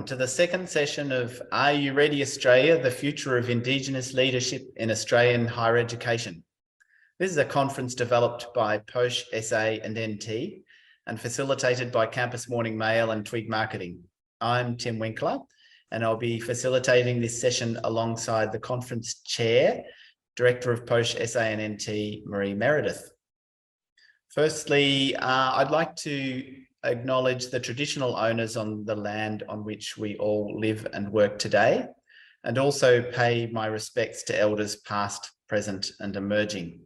Welcome to the second session of Are You Ready Australia? The Future of Indigenous Leadership in Australian Higher Education. This is a conference developed by Poche SA+NT and facilitated by Campus Morning Mail and Twig Marketing. I'm Tim Winkler, and I'll be facilitating this session alongside the conference chair, Director of Poche SA+NT, Marie Meredith. Firstly, I'd like to acknowledge the traditional owners on the land on which we all live and work today, and also pay my respects to elders past, present, and emerging.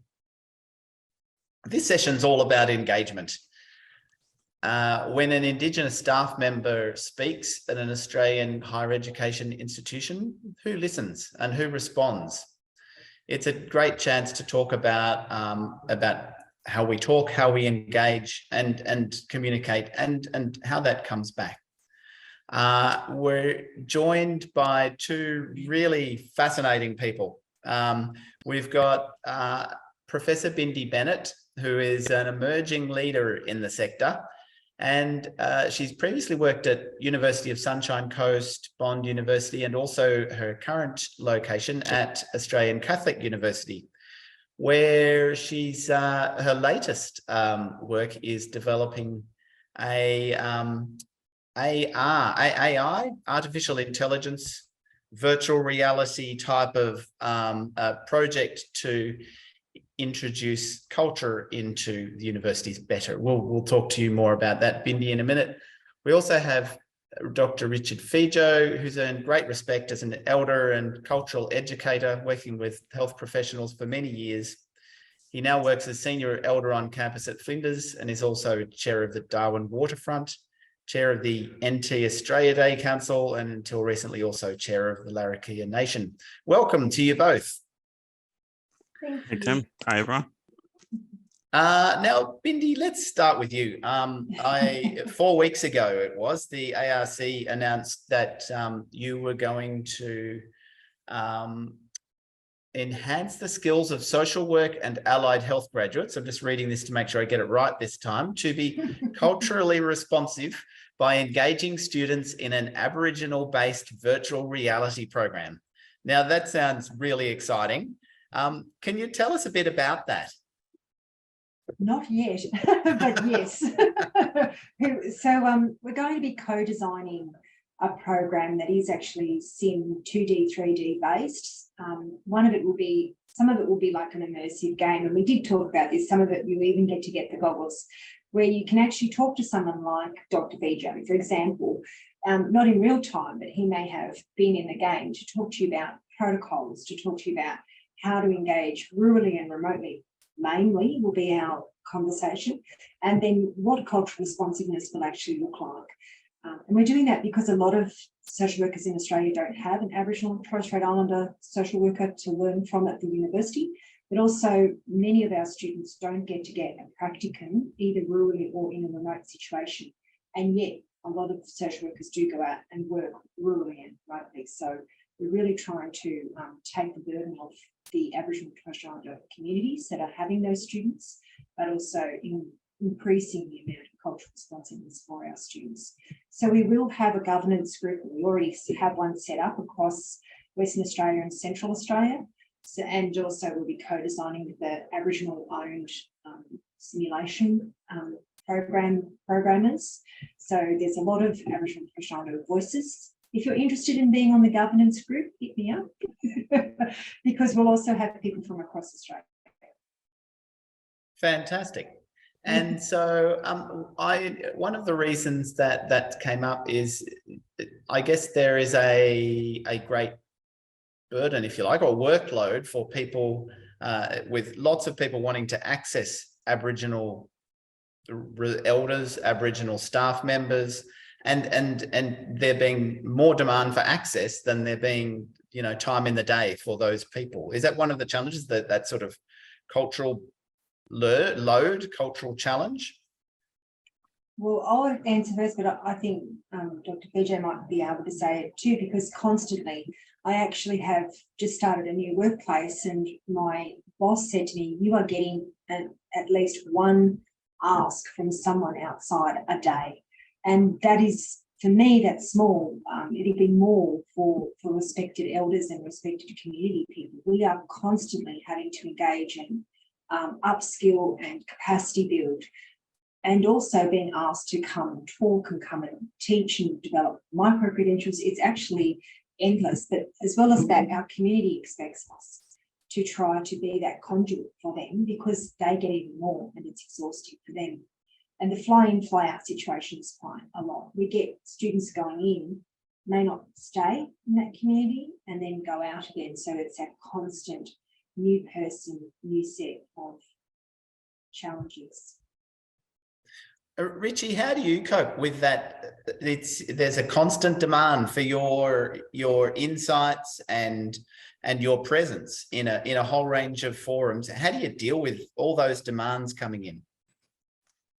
This session's all about engagement. When an Indigenous staff member speaks at an Australian higher education institution, who listens and who responds? It's a great chance to talk about how we talk, how we engage and communicate, and how that comes back. We're joined by two really fascinating people. We've got Professor Bindi Bennett, who is an emerging leader in the sector, and she's previously worked at University of Sunshine Coast, Bond University, and also her current location at Australian Catholic University, where she's her latest work is developing AI, artificial intelligence, virtual reality type of project to introduce culture into the universities better. We'll talk to you more about that, Bindi, in a minute. We also have Dr. Richard Fijo, who's earned great respect as an elder and cultural educator, working with health professionals for many years. He now works as senior elder on campus at Flinders and is also chair of the Darwin Waterfront, chair of the NT Australia Day Council, and until recently also chair of the Larrakia Nation. Welcome to you both. Hey, Tim. Hi, everyone. Now, Bindi, let's start with you. 4 weeks ago, it was, the ARC announced that you were going to enhance the skills of social work and allied health graduates. I'm just reading this to make sure I get it right this time, to be culturally responsive by engaging students in an Aboriginal-based virtual reality program. Now, that sounds really exciting. Can you tell us a bit about that? Not yet, but yes. So we're going to be co-designing a program that is actually Sim 2D, 3D based. Some of it will be like an immersive game. And we did talk about this. Some of it, you even get to get the goggles where you can actually talk to someone like Dr. Fijo, for example, not in real time, but he may have been in the game to talk to you about protocols, to talk to you about how to engage rurally and remotely, mainly will be our conversation, and then what cultural responsiveness will actually look like. And we're doing that because a lot of social workers in Australia don't have an Aboriginal and Torres Strait Islander social worker to learn from at the university, but also many of our students don't get a practicum either rurally or in a remote situation. And yet a lot of social workers do go out and work rurally and remotely. So we're really trying to take the burden of the Aboriginal and Torres Strait Islander communities that are having those students, but also increasing the amount of cultural responsiveness for our students. So we will have a governance group. We already have one set up across Western Australia and Central Australia. So, and also we'll be co-designing with the Aboriginal-owned simulation programmers. So there's a lot of Aboriginal and Torres Strait Islander voices. If you're interested in being on the governance group, hit me up, because we'll also have people from across Australia. Fantastic. And so one of the reasons that came up is, I guess there is a great burden, if you like, or workload for people with lots of people wanting to access Aboriginal elders, Aboriginal staff members, and there being more demand for access than there being, time in the day for those people. Is that one of the challenges, that sort of cultural load, cultural challenge? Well, I'll answer first, but I think Dr. Fijo might be able to say it too, because constantly I actually have just started a new workplace and my boss said to me, you are getting at least one ask from someone outside a day. And that is for me, that's small. It'd be more for respected elders and respected community people. We are constantly having to engage and upskill and capacity build, and also being asked to come and talk and come and teach and develop micro-credentials. It's actually endless, but as well as that, our community expects us to try to be that conduit for them, because they get even more and it's exhausting for them. And the fly-in, fly-out situation is quite a lot. We get students going in, may not stay in that community, and then go out again. So it's that constant new person, new set of challenges. Richie, how do you cope with that? There's a constant demand for your insights and your presence in a whole range of forums. How do you deal with all those demands coming in?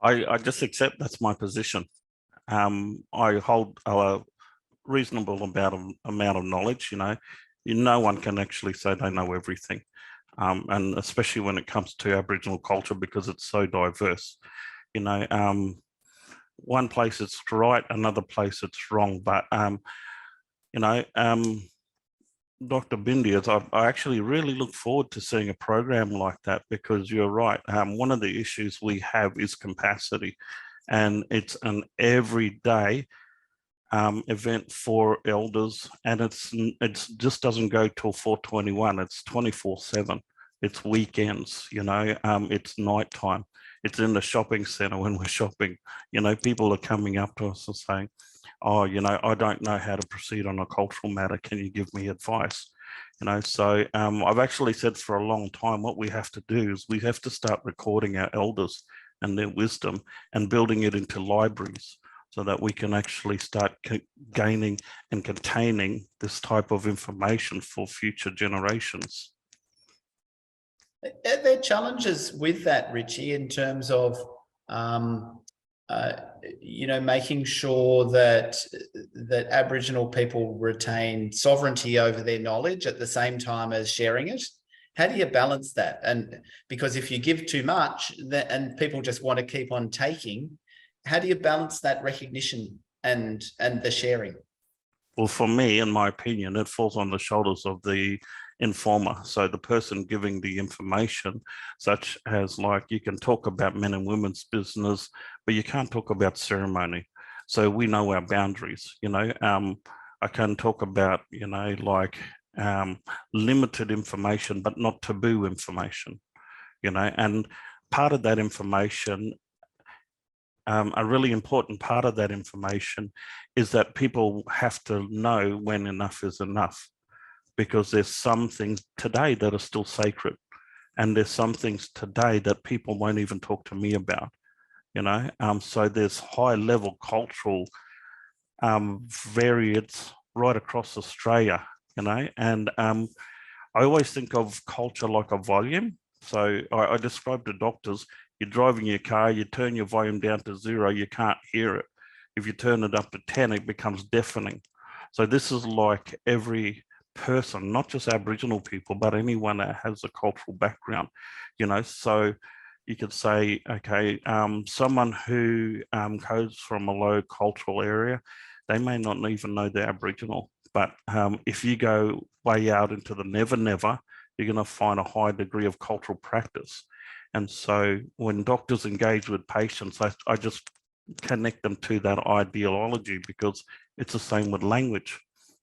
I just accept that's my position. I hold a reasonable amount of knowledge. No one can actually say they know everything, and especially when it comes to Aboriginal culture, because it's so diverse. One place it's right, another place it's wrong. But Dr. Bindias, I actually really look forward to seeing a program like that, because you're right. One of the issues we have is capacity, and it's an everyday event for elders, and it's just doesn't go till 4:21. It's 24/7. It's weekends. It's nighttime. It's in the shopping center when we're shopping. People are coming up to us and saying, oh, I don't know how to proceed on a cultural matter. Can you give me advice? So I've actually said for a long time, what we have to do is we have to start recording our elders and their wisdom and building it into libraries, so that we can actually start gaining and containing this type of information for future generations. Are there challenges with that, Richie, in terms of making sure that Aboriginal people retain sovereignty over their knowledge at the same time as sharing it? How do you balance that? And because if you give too much and people just want to keep on taking, how do you balance that recognition and the sharing? Well, for me, in my opinion, it falls on the shoulders of the informer. So the person giving the information, such as, like, you can talk about men and women's business, but you can't talk about ceremony. So we know our boundaries. I can talk about, limited information, but not taboo information, and part of that information, a really important part of that information, is that people have to know when enough is enough, because there's some things today that are still sacred, and there's some things today that people won't even talk to me about, so there's high level cultural variance right across Australia, and I always think of culture like a volume. So I describe to doctors, you're driving your car, you turn your volume down to 0, you can't hear it. If you turn it up to 10, it becomes deafening. So this is like every person, not just Aboriginal people, but anyone that has a cultural background, so you could say, okay, someone who comes from a low cultural area, they may not even know they're Aboriginal. But if you go way out into the never, you're going to find a high degree of cultural practice. And so when doctors engage with patients, I just connect them to that ideology, because it's the same with language.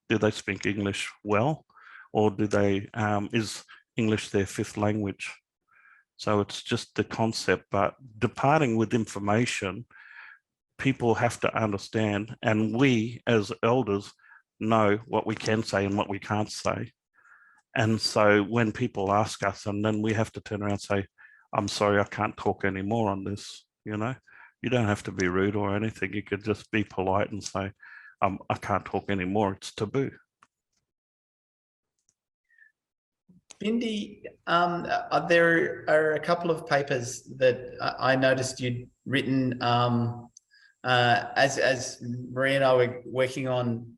Do they speak English well, or do they is English their 5th language? So it's just the concept. But departing with information, people have to understand, and we as elders know what we can say and what we can't say. And so when people ask us, and then we have to turn around and say, I'm sorry, I can't talk anymore on this. You don't have to be rude or anything. You could just be polite and say, I can't talk anymore. It's taboo. Bindi, there are a couple of papers that I noticed you'd written as Maria and I were working on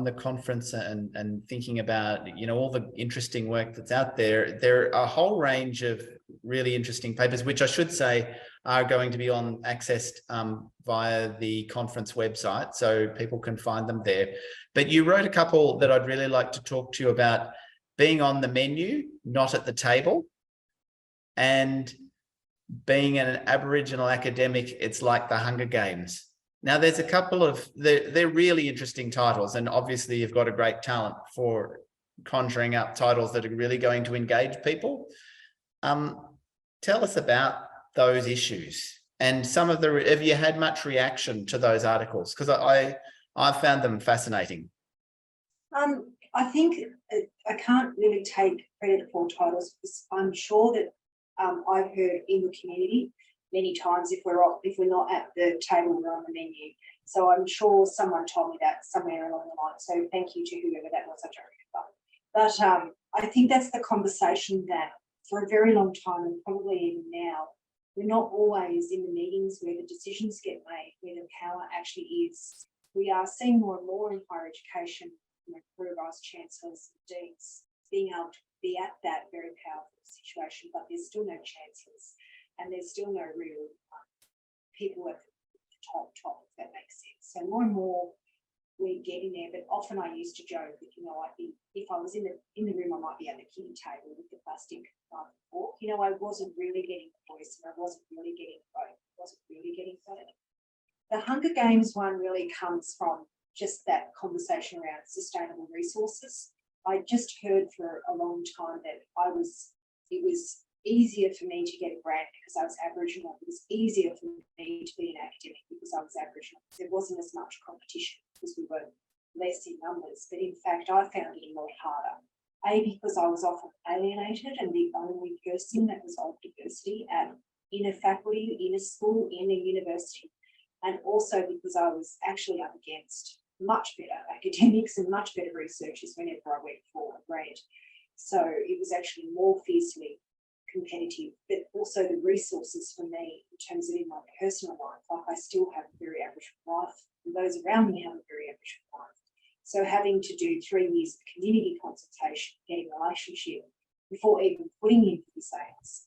the conference and thinking about all the interesting work that's out there. There are a whole range of really interesting papers, which I should say are going to be accessed via the conference website, so people can find them there. But you wrote a couple that I'd really like to talk to you about: being on the menu, not at the table, and being an Aboriginal academic, it's like the Hunger Games. Now, there's a couple of, they're really interesting titles, and obviously you've got a great talent for conjuring up titles that are really going to engage people. Tell us about those issues and some of the, have you had much reaction to those articles? Because I found them fascinating. I think I can't really take credit for titles, because I'm sure that I've heard in the community many times, if we're not at the table, we're on the menu. So I'm sure someone told me that somewhere along the line. So thank you to whoever that was, I don't remember. But I think that's the conversation that for a very long time, and probably even now, we're not always in the meetings where the decisions get made, where the power actually is. We are seeing more and more in higher education, career vice chancellors and deans being able to be at that very powerful situation, but there's still no chancellors, and there's still no real people at the top, if that makes sense. So more and more we're getting there, but often I used to joke that, I'd be, if I was in the room, I might be at the kiddie table with the plastic fork. I wasn't really getting the voice, and I wasn't really getting vote. I wasn't really getting vote. The Hunger Games one really comes from just that conversation around sustainable resources. I just heard for a long time that it was easier for me to get a grant because I was Aboriginal. It was easier for me to be an academic because I was Aboriginal. There wasn't as much competition because we were less in numbers. But in fact, I found it a lot harder. Because I was often alienated and the only person that was of diversity in a faculty, in a school, in a university. And also because I was actually up against much better academics and much better researchers whenever I went for a grant. So it was actually more fiercely competitive, but also the resources for me in terms of in my personal life, like I still have a very Aboriginal life, and those around me have a very Aboriginal life. So having to do 3 years of community consultation, getting a relationship before even putting in for the sales.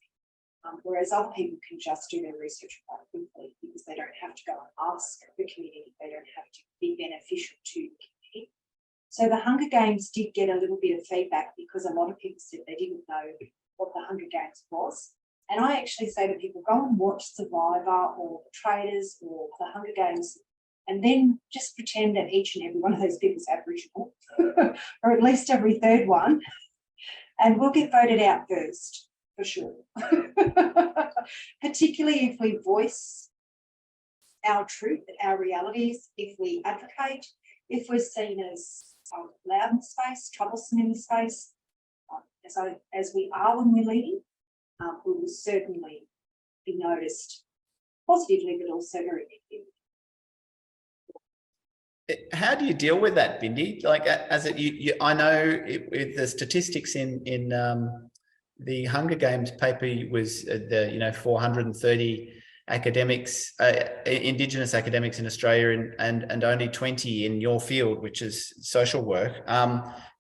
Whereas other people can just do their research quite quickly because they don't have to go and ask the community, they don't have to be beneficial to the community. So the Hunger Games did get a little bit of feedback because a lot of people said they didn't know what the Hunger Games was. And I actually say to people, go and watch Survivor or The Traders or the Hunger Games, and then just pretend that each and every one of those people is Aboriginal, or at least every third one, and we'll get voted out first. For sure. Particularly if we voice our truth, our realities, if we advocate, if we're seen as loud in space, troublesome in the space, as we are when we're leading, we will certainly be noticed positively, but also very negatively. How do you deal with that, Bindi? Like, I know with the statistics in the Hunger Games paper was 430 academics, Indigenous academics in Australia, and only 20 in your field, which is social work.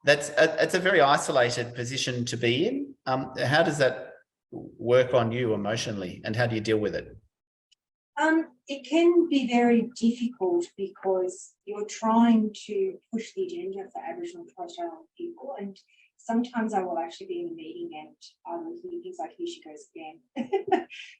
It's a very isolated position to be in. How does that work on you emotionally, and how do you deal with it? It can be very difficult because you're trying to push the agenda for Aboriginal and Torres Strait Islander people, and sometimes I will actually be in a meeting and I will hear things like, here she goes again.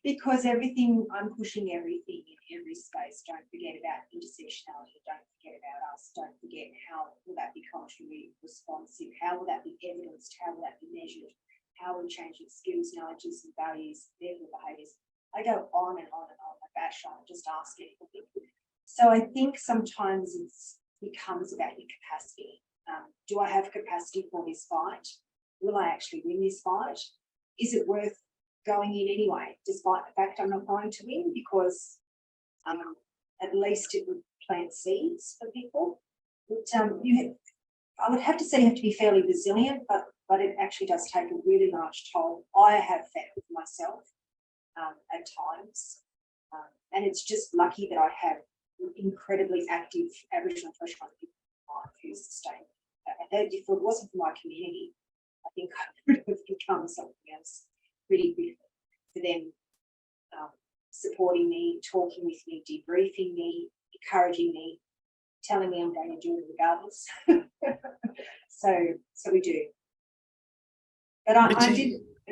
Because I'm pushing everything in every space. Don't forget about intersectionality, don't forget about us, don't forget how will that be culturally responsive, how will that be evidenced, how will that be measured, how are we changing skills, knowledges and values, therefore behaviours. I go on and on and on, I bash on, just ask anything. So I think sometimes it becomes about your capacity. Do I have capacity for this fight? Will I actually win this fight? Is it worth going in anyway, despite the fact I'm not going to win? Because at least it would plant seeds for people. But I would have to say you have to be fairly resilient, but it actually does take a really large toll. I have found for myself at times, and it's just lucky that I have incredibly active Aboriginal and Torres Strait Islander people in my life who sustain. If it wasn't for my community, I think I would have become something else pretty quickly. for them supporting me, talking with me, debriefing me, encouraging me, telling me I'm going to do it regardless. So we do. But I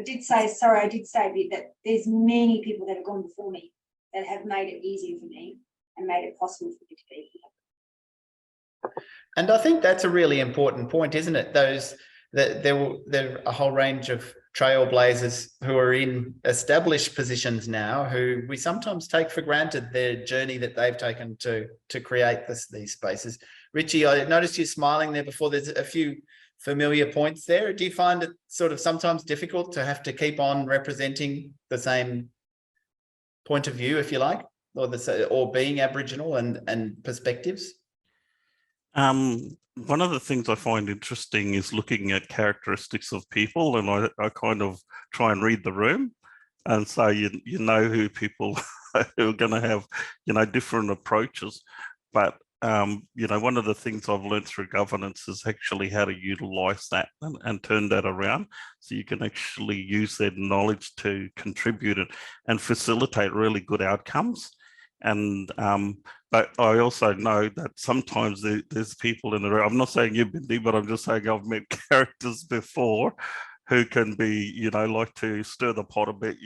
did say a bit that there's many people that have gone before me that have made it easier for me and made it possible for me to be here. And I think that's a really important point, isn't it? There are a whole range of trailblazers who are in established positions now, who we sometimes take for granted their journey that they've taken to create these spaces. Richie, I noticed you smiling there before. There's a few familiar points there. Do you find it sort of sometimes difficult to have to keep on representing the same point of view, if you like, or being Aboriginal and perspectives? One of the things I find interesting is looking at characteristics of people, and I kind of try and read the room, and so you know who people who are going to have different approaches. But one of the things I've learned through governance is actually how to utilize that and turn that around, so you can actually use that knowledge to contribute it and facilitate really good outcomes. And but I also know that sometimes there's people in the room. I'm not saying you've been there, but I'm just saying I've met characters before who can be, like to stir the pot a bit,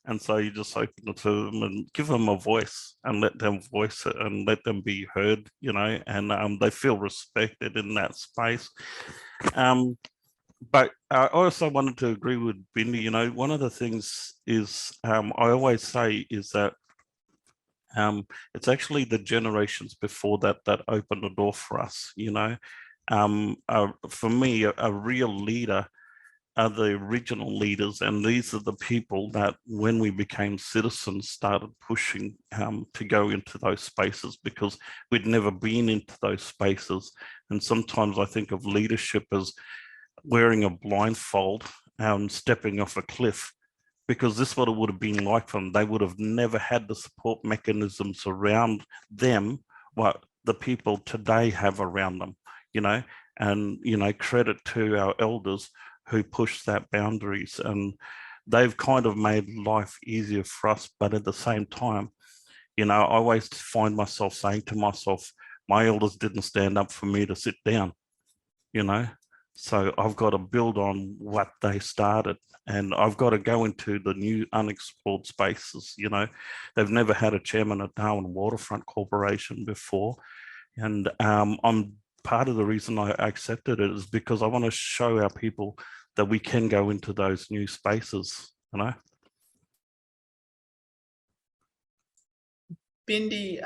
and so you just open it to them and give them a voice and let them voice it and let them be heard, and they feel respected in that space. But I also wanted to agree with Bindi. One of the things is I always say is that it's actually the generations before that opened the door for us. For me, a real leader are the original leaders, and these are the people that, when we became citizens, started pushing to go into those spaces, because we'd never been into those spaces. And sometimes I think of leadership as wearing a blindfold and stepping off a cliff, because this is what it would have been like for them. They would have never had the support mechanisms around them what the people today have around them, and, credit to our elders who pushed that boundaries, and they've kind of made life easier for us. But at the same time, I always find myself saying to myself, my elders didn't stand up for me to sit down, so I've got to build on what they started, and I've got to go into the new unexplored spaces. They've never had a chairman at Darwin Waterfront Corporation before, and I'm part of the reason I accepted it is because I want to show our people that we can go into those new spaces. Bindi,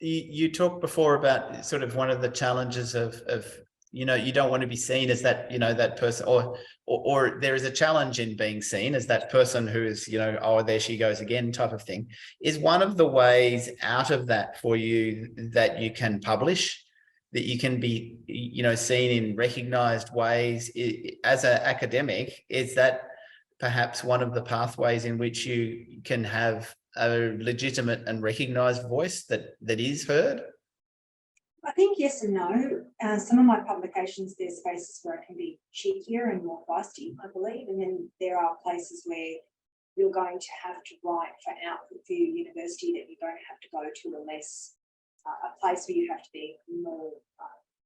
you talked before about sort of one of the challenges of you don't want to be seen as that, that person, or there is a challenge in being seen as that person who is, oh, there she goes again type of thing. Is one of the ways out of that for you that you can publish, that you can be, seen in recognized ways as an academic? Is that perhaps one of the pathways in which you can have a legitimate and recognized voice that is heard? I think yes and no. Some of my publications, there's spaces where I can be cheekier and more feisty, I believe. And then there are places where you're going to have to write for output for your university that you don't have to go to, unless a place where you have to be more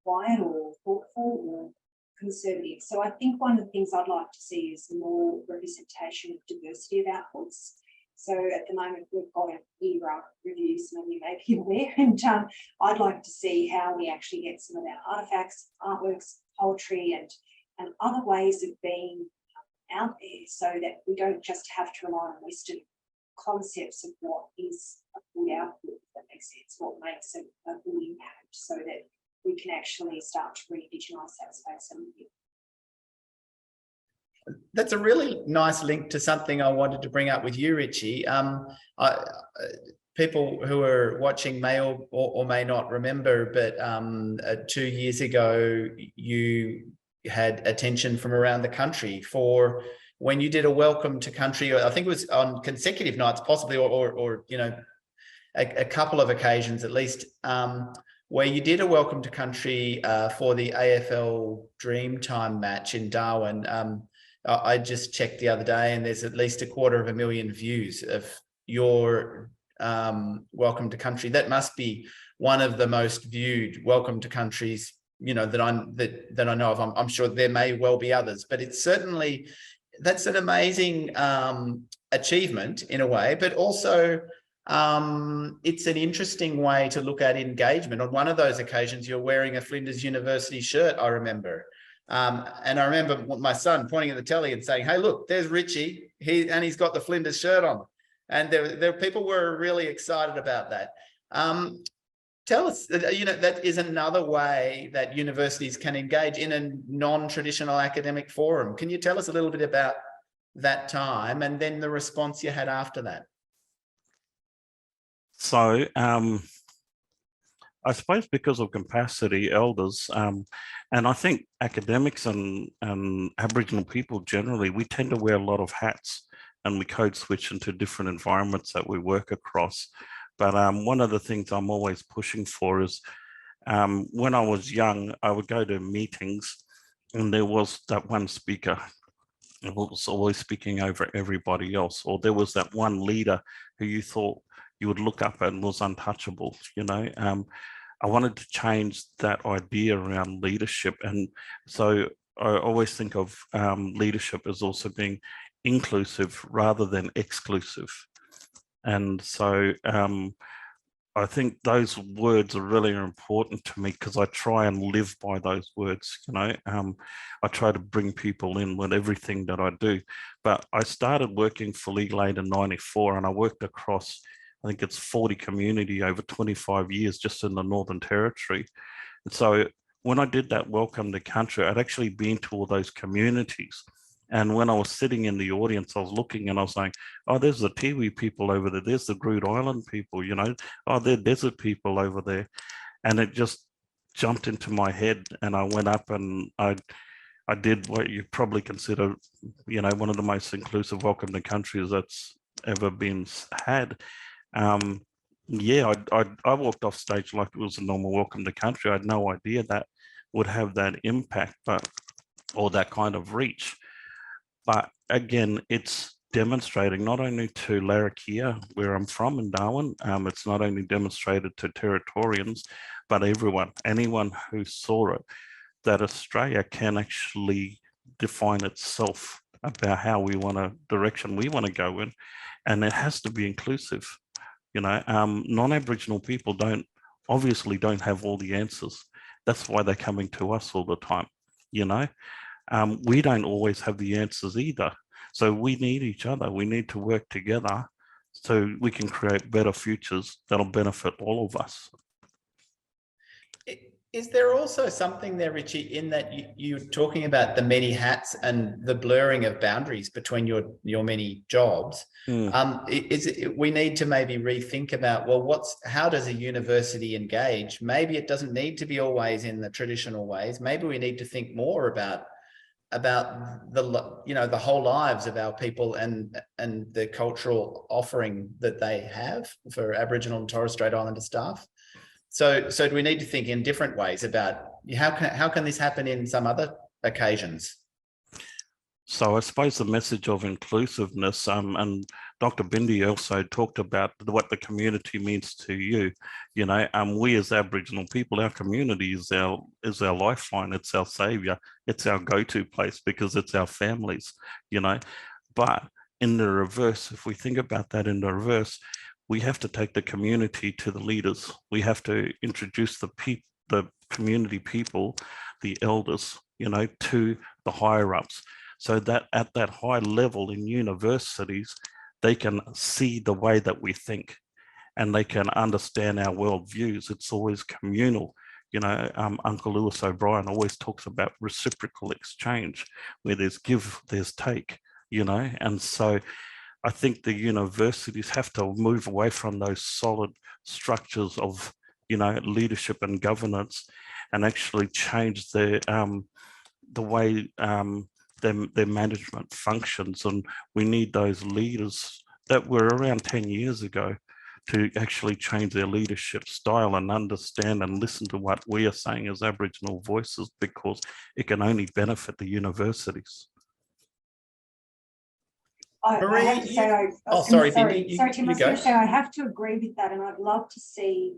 quiet or thoughtful or conservative. So I think one of the things I'd like to see is more representation of diversity of outputs. So at the moment, we've got an ERA review, some of you may be aware, and I'd like to see how we actually get some of our artefacts, artworks, poetry, and other ways of being out there, so that we don't just have to rely on Western concepts of what is a good output, if that makes sense, what makes a good impact, so that we can actually start to re-Indigenise that space a little bit. That's a really nice link to something I wanted to bring up with you, Richie. People who are watching may or may not remember, but 2 years ago, you had attention from around the country for when you did a welcome to country. I think it was on consecutive nights, possibly, or a couple of occasions at least, where you did a welcome to country for the AFL Dreamtime match in Darwin. I just checked the other day, and there's at least 250,000 views of your welcome to country. That must be one of the most viewed welcome to countries, you know, that I know of. I'm sure there may well be others, but it's certainly, that's an amazing achievement in a way, but also it's an interesting way to look at engagement. On one of those occasions, you're wearing a Flinders University shirt, I remember. And I remember my son pointing at the telly and saying, "Hey, look, there's Richie. He's got the Flinders shirt on." And there people were really excited about that. Tell us, you know, that is another way that universities can engage in a non-traditional academic forum. Can you tell us a little bit about that time and then the response you had after that? So I suppose because of capacity, elders, and I think academics and Aboriginal people generally, we tend to wear a lot of hats, and we code switch into different environments that we work across. But one of the things I'm always pushing for is when I was young, I would go to meetings and there was that one speaker who was always speaking over everybody else, or there was that one leader who you thought you would look up and was untouchable, you know. I wanted to change that idea around leadership. And so I always think of leadership as also being inclusive rather than exclusive. And so I think those words are really important to me because I try and live by those words, you know. I try to bring people in with everything that I do. But I started working for Legal Aid in '94, and I worked across, I think it's 40 community over 25 years just in the Northern Territory. And so when I did that welcome to country, I'd actually been to all those communities. And when I was sitting in the audience, I was looking and I was saying, oh, there's the Tiwi people over there. There's the Groote Island people, you know, oh, they're desert people over there. And it just jumped into my head, and I went up and I did what you probably consider, you know, one of the most inclusive welcome to countries that's ever been had. Yeah, I walked off stage like it was a normal welcome to country. I had no idea that would have that impact, but or that kind of reach. But again, it's demonstrating not only to Larrakia, where I'm from in Darwin, it's not only demonstrated to Territorians, but everyone, anyone who saw it, that Australia can actually define itself about how we want to, direction we want to go in, and it has to be inclusive. You know, non-Aboriginal people obviously don't have all the answers. That's why they're coming to us all the time, you know. We don't always have the answers either. So we need each other. We need to work together so we can create better futures that'll benefit all of us. Is there also something there, Richie, in that you're talking about the many hats and the blurring of boundaries between your many jobs? We need to maybe rethink about, well, how does a university engage? Maybe it doesn't need to be always in the traditional ways. Maybe we need to think more about the, you know, the whole lives of our people and the cultural offering that they have for Aboriginal and Torres Strait Islander staff. So do we need to think in different ways about how can this happen in some other occasions? So I suppose the message of inclusiveness, and Dr. Bindi also talked about what the community means to you. You know, we as Aboriginal people, our community is our lifeline, it's our savior, it's our go-to place because it's our families, you know. But in the reverse, if we think about that in the reverse, we have to take the community to the leaders. We have to introduce the community people, the elders, you know, to the higher ups, so that at that high level in universities, they can see the way that we think and they can understand our worldviews. It's always communal. You know, Uncle Lewis O'Brien always talks about reciprocal exchange, where there's give, there's take, you know. And so I think the universities have to move away from those solid structures of, you know, leadership and governance, and actually change the way their management functions. And we need those leaders that were around 10 years ago to actually change their leadership style and understand and listen to what we are saying as Aboriginal voices, because it can only benefit the universities. I have to Marie, say, sorry, sorry, Bindi, sorry, Tim, I you was going go. to say I have to agree with that, and I'd love to see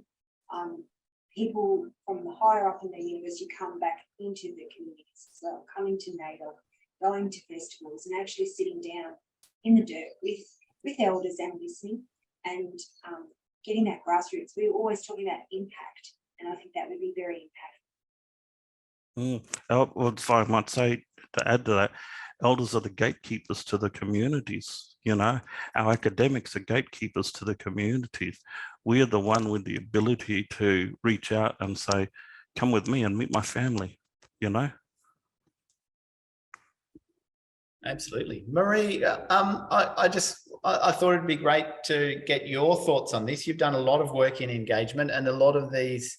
people from the higher up in the university come back into the communities as well, coming to NAIDOC, going to festivals, and actually sitting down in the dirt with elders and listening and getting that grassroots. We're always talking about impact, and I think that would be very impactful. Well, if I might say, to add to that, elders are the gatekeepers to the communities. You know, our academics are gatekeepers to the communities. We are the one with the ability to reach out and say, come with me and meet my family, you know. Absolutely. Marie, I thought it'd be great to get your thoughts on this. You've done a lot of work in engagement, and a lot of these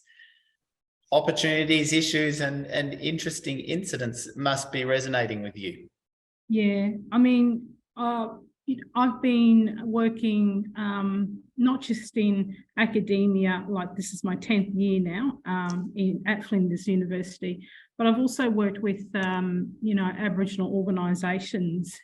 opportunities, issues, and interesting incidents must be resonating with you. Yeah, I mean, I've been working not just in academia, like this is my 10th year now at Flinders University, but I've also worked with, you know, Aboriginal organisations,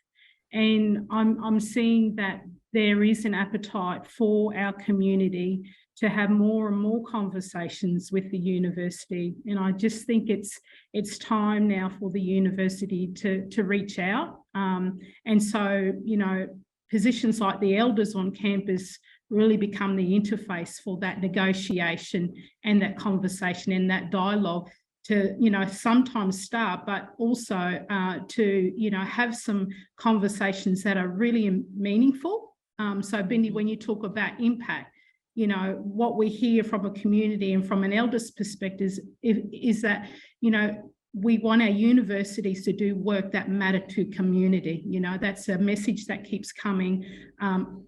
and I'm seeing that there is an appetite for our community to have more and more conversations with the university. And I just think it's time now for the university to reach out. And so, you know, positions like the elders on campus really become the interface for that negotiation and that conversation and that dialogue to, you know, sometimes start, but also to, you know, have some conversations that are really meaningful. So Bindi, when you talk about impact, you know, what we hear from a community and from an elders perspective is that, you know, we want our universities to do work that matter to community. You know, that's a message that keeps coming,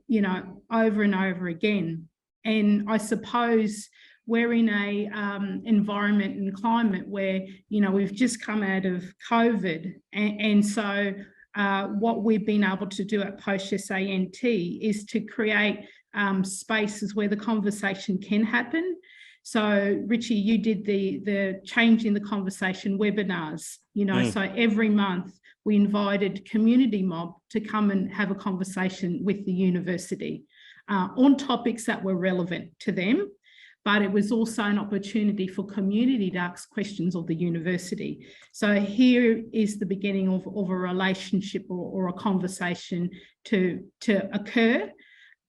you know, over and over again. And I suppose we're in a environment and climate where, you know, we've just come out of COVID. And so what we've been able to do at Poche SA+NT is to create spaces where the conversation can happen. So Richie, you did the Change in the Conversation webinars, you know, so every month we invited Community Mob to come and have a conversation with the university on topics that were relevant to them. But it was also an opportunity for community to ask questions of the university. So here is the beginning of a relationship or a conversation to occur.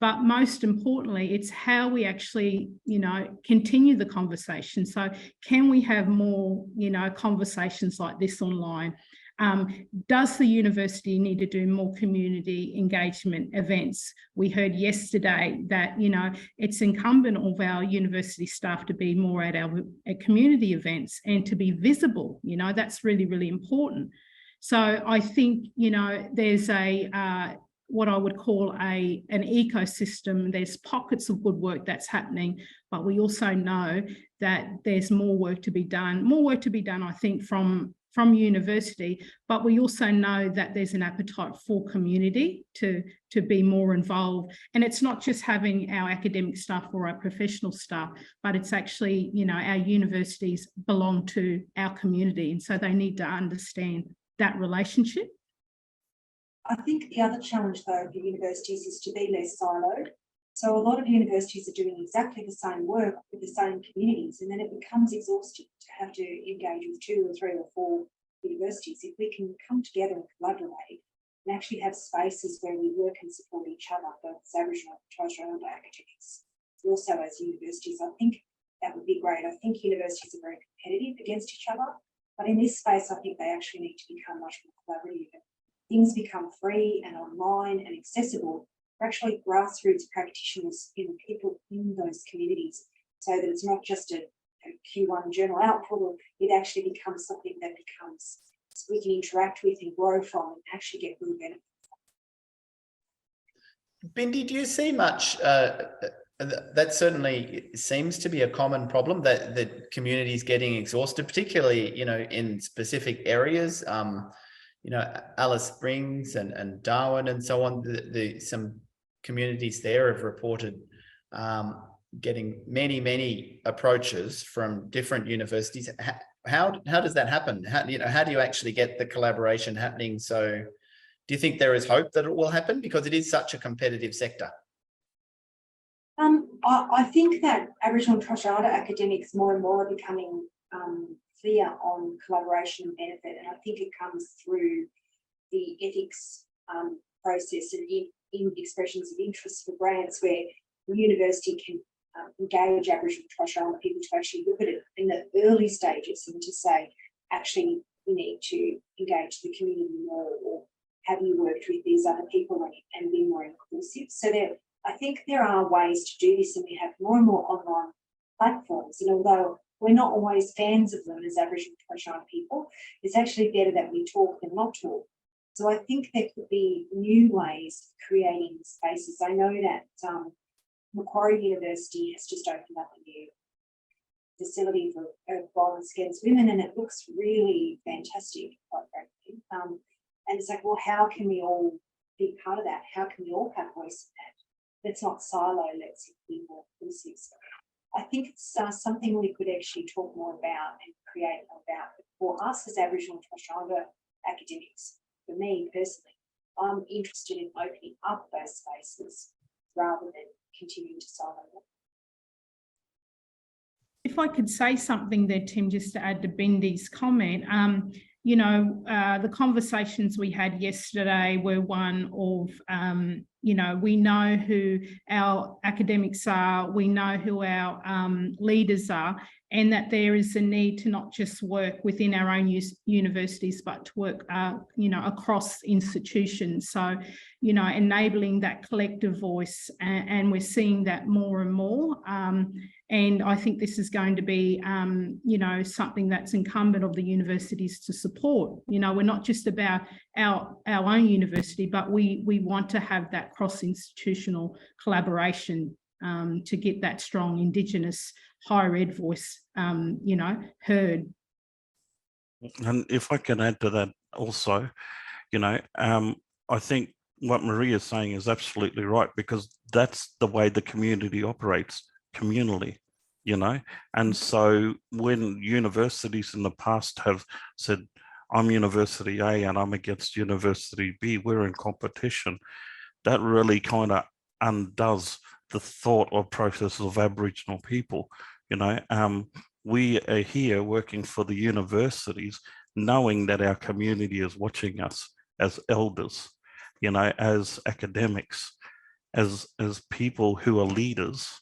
But most importantly, it's how we actually, you know, continue the conversation. So can we have more, you know, conversations like this online? Does the university need to do more community engagement events? We heard yesterday that, you know, it's incumbent of our university staff to be more at community events and to be visible. You know, that's really, really important. So I think, you know, there's what I would call an ecosystem. There's pockets of good work that's happening, but we also know that there's more work to be done. More work to be done, I think, from university, but we also know that there's an appetite for community to be more involved. And it's not just having our academic staff or our professional staff, but it's actually, you know, our universities belong to our community. And so they need to understand that relationship. I think the other challenge, though, for universities is to be less siloed. So a lot of universities are doing exactly the same work with the same communities, and then it becomes exhausting to have to engage with 2 or 3 or 4 universities. If we can come together and collaborate and actually have spaces where we work and support each other, both as Aboriginal and Torres Strait Islander academics, also as universities, I think that would be great. I think universities are very competitive against each other, but in this space, I think they actually need to become much more collaborative. Things become free and online and accessible for actually grassroots practitioners and people in those communities, so that it's not just a Q1 journal output, or it actually becomes something that becomes we can interact with and grow from and actually get real benefit from. Bindi, do you see much? That certainly seems to be a common problem, that the community is getting exhausted, particularly, you know, in specific areas. You know, Alice Springs and Darwin and so on, some communities there have reported getting many approaches from different universities. How does that happen? How do you actually get the collaboration happening so Do you think there is hope that it will happen? Because it is such a competitive sector. I think that Aboriginal and Torres Strait academics more and more are becoming clear on collaboration and benefit, and I think it comes through the ethics process and in expressions of interest for grants, where the university can engage Aboriginal and Torres Strait people to actually look at it in the early stages and to say, actually, we need to engage the community more, or have you worked with these other people and be more inclusive? So I think there are ways to do this, and we have more and more online platforms. And although we're not always fans of them as Aboriginal and Torres Strait people, it's actually better that we talk than not talk. So I think there could be new ways of creating spaces. I know that Macquarie University has just opened up a new facility for violence against women, and it looks really fantastic, quite frankly. And it's like, well, how can we all be part of that? How can we all have voice in that? Let's not silo, let's be more inclusive. So I think it's something we could actually talk more about and create more about. For us as Aboriginal and Torres Strait academics, for me personally, I'm interested in opening up those spaces rather than continuing to silo them. If I could say something there, Tim, just to add to Bindi's comment, you know, the conversations we had yesterday were one of, you know, we know who our academics are, we know who our leaders are, and that there is a need to not just work within our own universities, but to work, you know, across institutions. So, you know, enabling that collective voice, and we're seeing that more and more. And I think this is going to be, you know, something that's incumbent of the universities to support. You know, we're not just about our own university, but we want to have that cross-institutional collaboration to get that strong Indigenous higher ed voice, you know, heard. And if I can add to that also, you know, I think what Maria is saying is absolutely right, because that's the way the community operates, communally, you know. And so when universities in the past have said, I'm University A and I'm against University B, we're in competition, that really kind of undoes the thought or process of Aboriginal people. You know, we are here working for the universities, knowing that our community is watching us as elders, you know, as academics, as people who are leaders.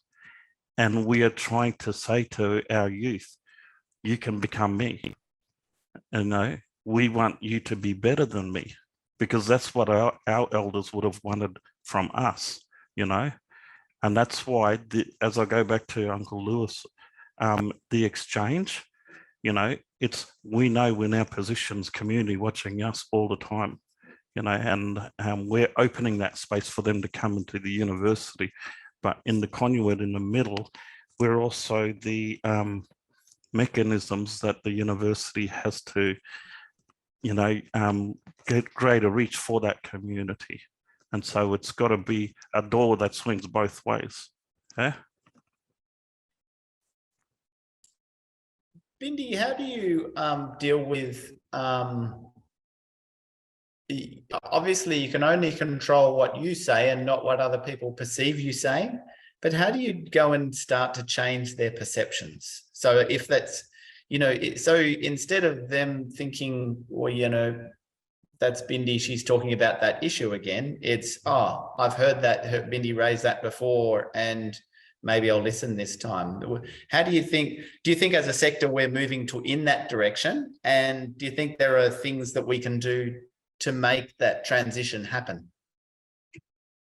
And we are trying to say to our youth, you can become me. You know, we want you to be better than me, because that's what our elders would have wanted from us, you know. And that's why, as I go back to Uncle Lewis, the exchange, you know, it's, we know when our positions, community watching us all the time, you know, and we're opening that space for them to come into the university. But in the conduit in the middle, we're also the mechanisms that the university has to, you know, get greater reach for that community. And so it's got to be a door that swings both ways. Yeah. Bindi, how do you deal with, obviously you can only control what you say and not what other people perceive you saying, but how do you go and start to change their perceptions? So if that's, you know, so instead of them thinking, well, you know, that's Bindi, she's talking about that issue again, it's, oh, I've heard that Bindi raised that before and maybe I'll listen this time. How do you think as a sector we're moving in that direction? And do you think there are things that we can do to make that transition happen?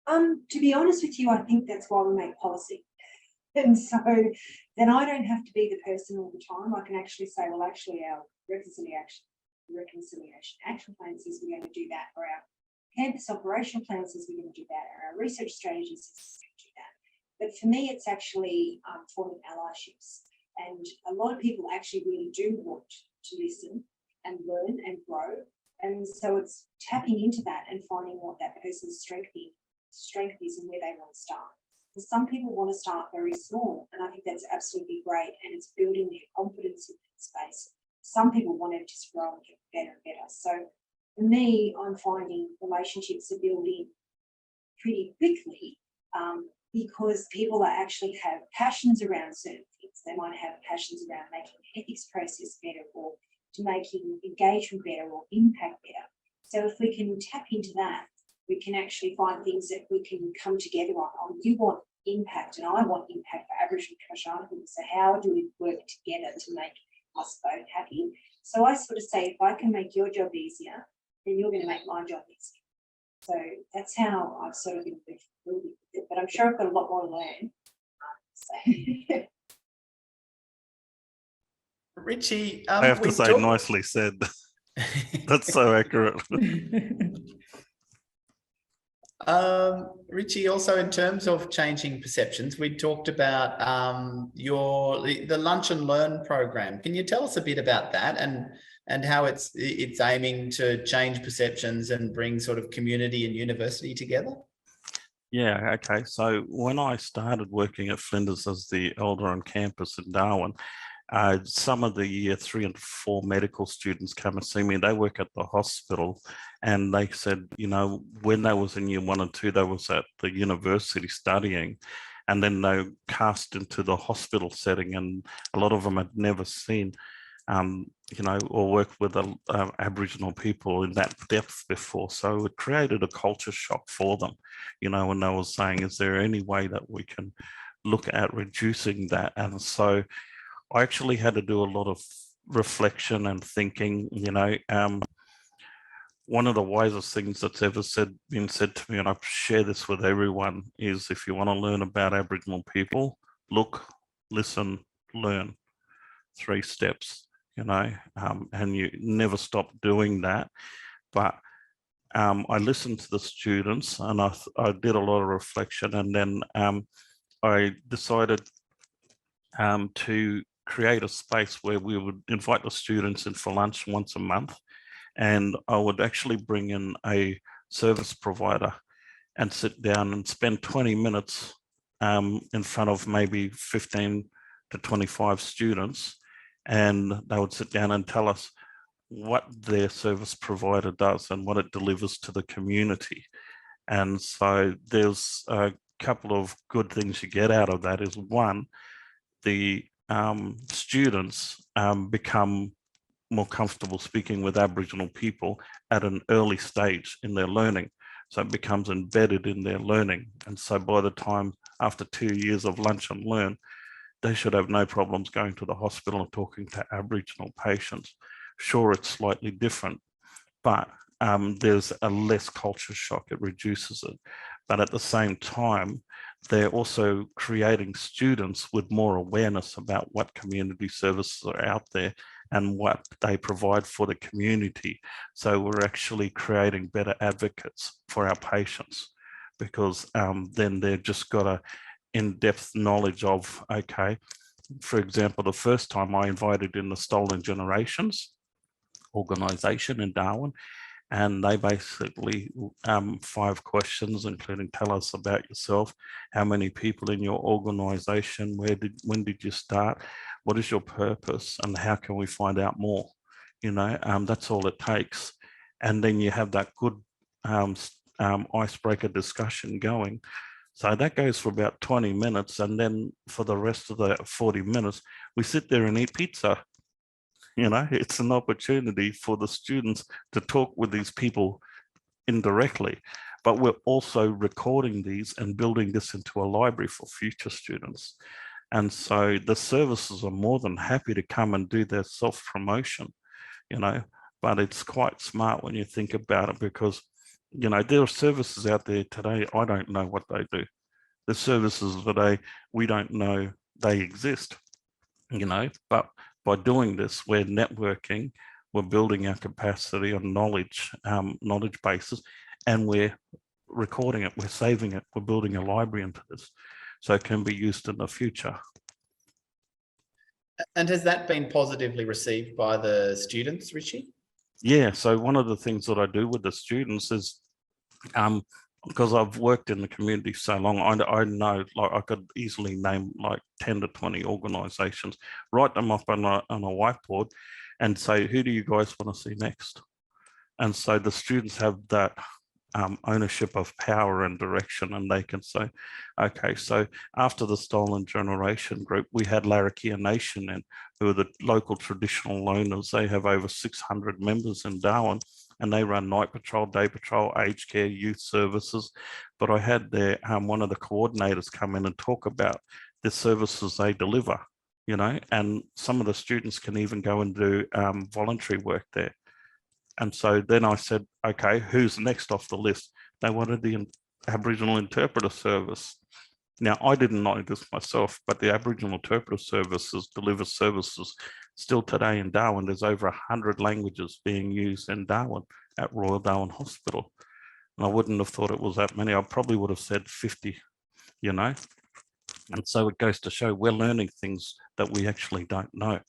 To be honest with you, I think that's why we make policy. And so then I don't have to be the person all the time. I can actually say, well, actually our reconciliation action plan says we're going to do that, or our campus operational plan says we're going to do that, or our research strategy says we're going to do that. But for me, it's actually forming allyships. And a lot of people actually really do want to listen and learn and grow. And so it's tapping into that and finding what that person's strength is and where they want to start. And some people want to start very small, and I think that's absolutely great, and it's building their confidence in that space. Some people want to just grow and get better and better. So For me, I'm finding relationships are building pretty quickly because people actually have passions around certain things. They might have passions around making the ethics process better, or to making engagement better or impact better. So if we can tap into that, we can actually find things that we can come together on. You want impact and I want impact for Aboriginal and Torres Strait Islander. So how do we work together to make us both happy? So I sort of say, if I can make your job easier, then you're going to make my job easier. So that's how I've sort of been building it. But I'm sure I've got a lot more to learn. So. Richie, I have to say, nicely said. That's so accurate. Richie, also in terms of changing perceptions, we talked about the Lunch and Learn program. Can you tell us a bit about that and how it's aiming to change perceptions and bring sort of community and university together? Yeah, okay. So when I started working at Flinders as the elder on campus in Darwin, some of the year 3 and 4 medical students come and see me. They work at the hospital, and they said, you know, when they was in year 1 and 2, they was at the university studying, and then they cast into the hospital setting, and a lot of them had never seen, you know, or worked with Aboriginal people in that depth before. So it created a culture shock for them, you know, when they were saying, is there any way that we can look at reducing that? And so I actually had to do a lot of reflection and thinking, you know. One of the wisest things that's ever been said to me, and I share this with everyone, is if you want to learn about Aboriginal people, look, listen, learn. 3 steps, you know, and you never stop doing that. But I listened to the students, and I did a lot of reflection, and then I decided to create a space where we would invite the students in for lunch once a month, and I would actually bring in a service provider and sit down and spend 20 minutes in front of maybe 15 to 25 students, and they would sit down and tell us what their service provider does and what it delivers to the community. And so there's a couple of good things you get out of that. Is one, the students become more comfortable speaking with Aboriginal people at an early stage in their learning. So it becomes embedded in their learning. And so by the time after 2 years of Lunch and Learn, they should have no problems going to the hospital and talking to Aboriginal patients. Sure, it's slightly different, but there's a less culture shock. It reduces it. But at the same time, they're also creating students with more awareness about what community services are out there and what they provide for the community. So we're actually creating better advocates for our patients, because then they've just got a in-depth knowledge of, okay, for example, the first time I invited in the Stolen Generations organisation in Darwin, and they basically 5 questions, including tell us about yourself, how many people in your organisation, when did you start, what is your purpose, and how can we find out more? You know, that's all it takes. And then you have that good icebreaker discussion going. So that goes for about 20 minutes. And then for the rest of the 40 minutes, we sit there and eat pizza. You know, it's an opportunity for the students to talk with these people indirectly, but we're also recording these and building this into a library for future students. And so the services are more than happy to come and do their self-promotion, you know, but it's quite smart when you think about it, because, you know, there are services out there today, I don't know what they do. The services today, we don't know they exist, you know, but by doing this, we're networking, we're building our capacity on knowledge bases, and we're recording it, we're saving it, we're building a library into this, so it can be used in the future. And has that been positively received by the students, Richie? Yeah, so one of the things that I do with the students is, because I've worked in the community so long, I know, like, I could easily name like 10 to 20 organisations, write them up on a whiteboard and say, who do you guys want to see next? And so the students have that ownership of power and direction, and they can say, okay, so after the Stolen Generation group, we had Larrakia Nation, and who are the local traditional owners. They have over 600 members in Darwin, and they run night patrol, day patrol, aged care, youth services. But I had their one of the coordinators come in and talk about the services they deliver, you know, and some of the students can even go and do voluntary work there. And so then I said, okay, who's next off the list? They wanted the Aboriginal Interpreter Service. Now, I didn't know this myself, but the Aboriginal Interpreter Services deliver services still today in Darwin. There's over 100 languages being used in Darwin at Royal Darwin Hospital. And I wouldn't have thought it was that many. I probably would have said 50, you know. And so it goes to show we're learning things that we actually don't know.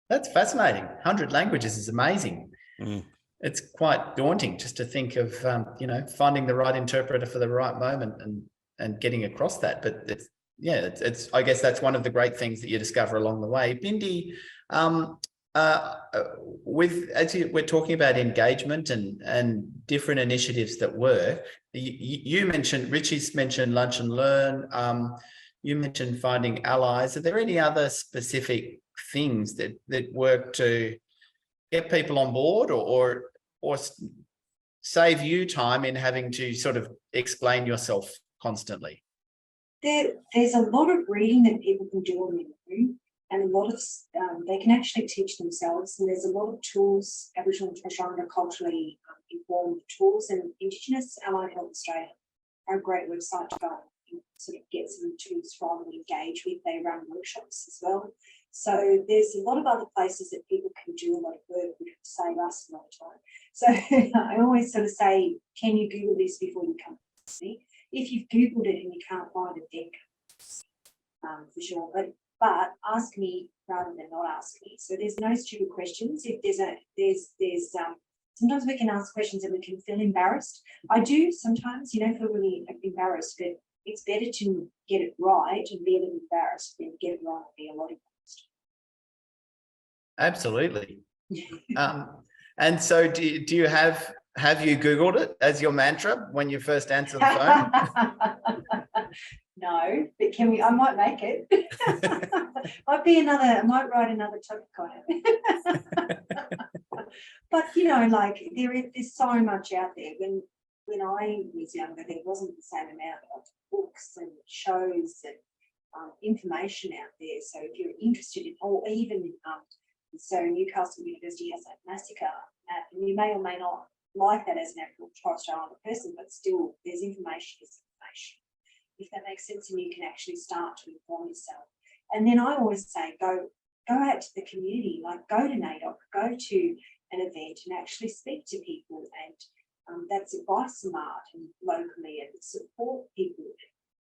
That's fascinating. 100 languages is amazing. Mm. It's quite daunting just to think of, you know, finding the right interpreter for the right moment and getting across that. But it's, yeah, it's I guess that's one of the great things that you discover along the way. Bindi, we're talking about engagement and different initiatives that work. You mentioned, Richie's mentioned Lunch and Learn. You mentioned finding allies. Are there any other specific things that work to get people on board or save you time in having to sort of explain yourself constantly? There's a lot of reading that people can do on their own, and a lot of they can actually teach themselves. And there's a lot of tools, Aboriginal and Torres Strait culturally informed tools, and Indigenous Allied Health Australia are a great website to go and sort of get some tools from and engage with. They run workshops as well. So there's a lot of other places that people can do a lot of work, which would save us a lot of time. So I always sort of say, can you Google this before you come to see? If you've Googled it and you can't find it, then for sure. But ask me rather than not ask me. So there's no stupid questions. If there's sometimes we can ask questions and we can feel embarrassed. I do sometimes, you know, feel really embarrassed, but it's better to get it right and be a little embarrassed than get it wrong and be a lot embarrassed. Absolutely. And so do you have you Googled it as your mantra when you first answer the phone? No, but can we? I might make it. I might write another topic on it. But you know, like there's so much out there. When I was younger, there wasn't the same amount of books and shows and information out there. So if you're interested in, or even so Newcastle University has a massacre, and you may or may not like that as an Aboriginal Torres Strait Islander person, but still there's information, if that makes sense, and you can actually start to inform yourself. And then I always say, go out to the community, like go to NAIDOC, go to an event and actually speak to people, and that's advice and art and locally, and support people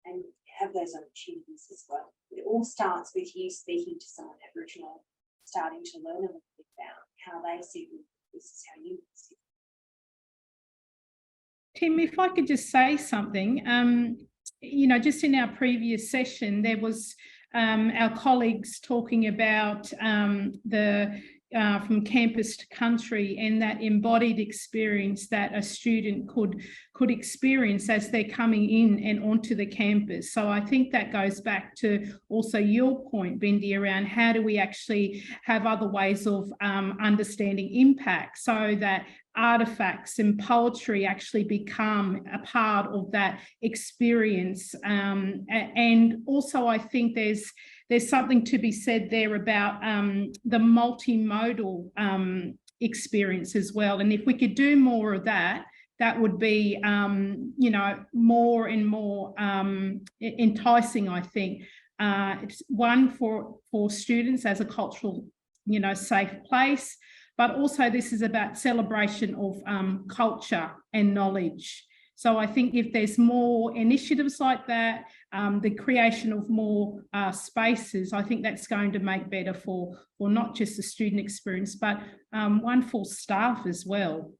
and have those opportunities as well. It all starts with you speaking to someone Aboriginal, starting to learn a little bit about how they see this is how you see it. Tim, if I could just say something, you know, just in our previous session, there was our colleagues talking about from campus to country, and that embodied experience that a student could experience as they're coming in and onto the campus. So I think that goes back to also your point, Bindi, around how do we actually have other ways of understanding impact, so that artifacts and poetry actually become a part of that experience. And also I think there's something to be said there about the multimodal experience as well. And if we could do more of that, that would be, you know, more and more enticing, I think. It's one for students as a cultural, you know, safe place, but also this is about celebration of culture and knowledge. So I think if there's more initiatives like that, the creation of more spaces, I think that's going to make better for not just the student experience, but one for staff as well.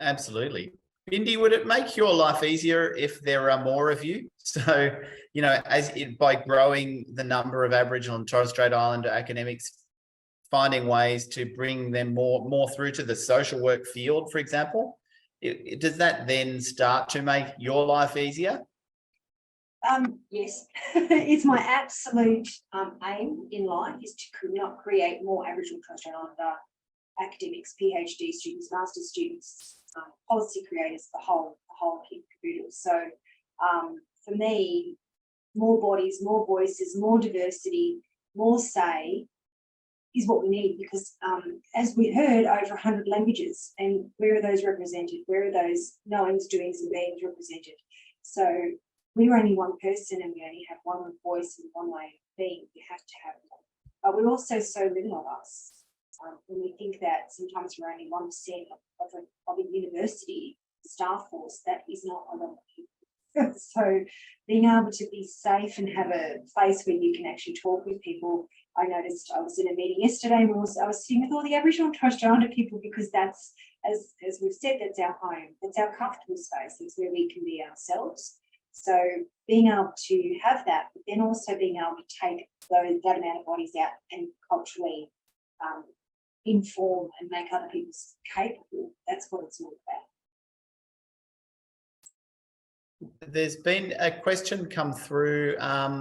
Absolutely. Bindi, would it make your life easier if there are more of you? So, you know, by growing the number of Aboriginal and Torres Strait Islander academics, finding ways to bring them more through to the social work field, for example, does that then start to make your life easier? Yes, it's my absolute aim in life is to not create more Aboriginal Torres Strait Islander academics, PhD students, master's students, policy creators, the whole kit caboodle. So for me, more bodies, more voices, more diversity, more say is what we need, because as we heard, over 100 languages, and where are those represented? Where are those knowings, doings and beings represented? So we're only one person and we only have one voice and one way of being. We have to have one. But we're also so little of us. When we think that sometimes we're only 1% of a university staff force, that is not a lot of people. So being able to be safe and have a place where you can actually talk with people. I noticed I was in a meeting yesterday and I was sitting with all the Aboriginal and Torres Strait Islander people, because that's, as we've said, that's our home. That's our comfortable space. It's where we can be ourselves. So being able to have that, but then also being able to take that amount of bodies out and culturally inform and make other people capable, that's what it's all about. There's been a question come through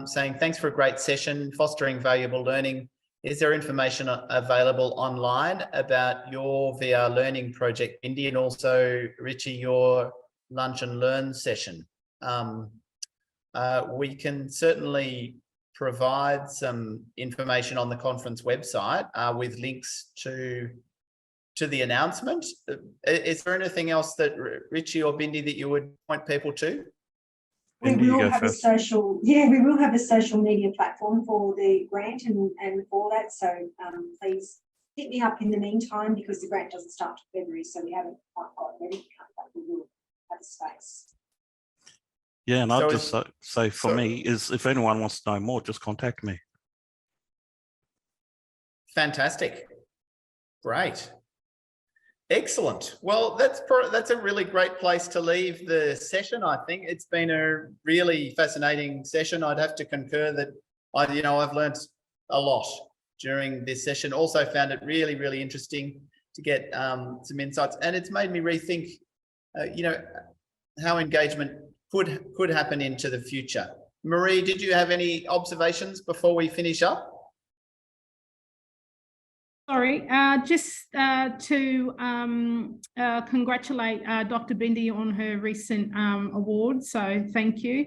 saying, thanks for a great session, fostering valuable learning. Is there information available online about your VR learning project, Bindi, and also, Richie, your lunch and learn session? We can certainly provide some information on the conference website with links to the announcement. Is there anything else that Richie or Bindi that you would point people to? We will have a social media platform for the grant and for that. So please hit me up in the meantime, because the grant doesn't start till February, so we haven't quite got everything up, but we will have a space. Yeah, and I'd just say for me is, if anyone wants to know more, just contact me. Fantastic. Great. Excellent. Well, that's a really great place to leave the session. I think it's been a really fascinating session. I'd have to concur that I've learned a lot during this session. Also found it really, really interesting to get some insights, and it's made me rethink, how engagement could happen into the future. Marie, did you have any observations before we finish up? Sorry, just to congratulate Dr. Bindi on her recent award. So thank you.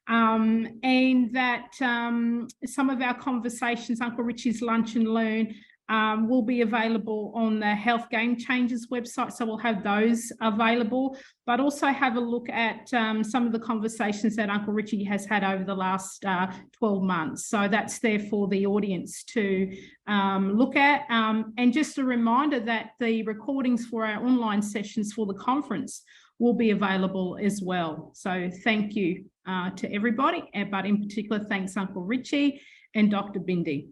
And that some of our conversations, Uncle Richie's Lunch and Learn, will be available on the Health Game Changers website. So we'll have those available, but also have a look at some of the conversations that Uncle Richie has had over the last 12 months. So that's there for the audience to look at. And just a reminder that the recordings for our online sessions for the conference will be available as well. So thank you to everybody, but in particular, thanks Uncle Richie and Dr. Bindi.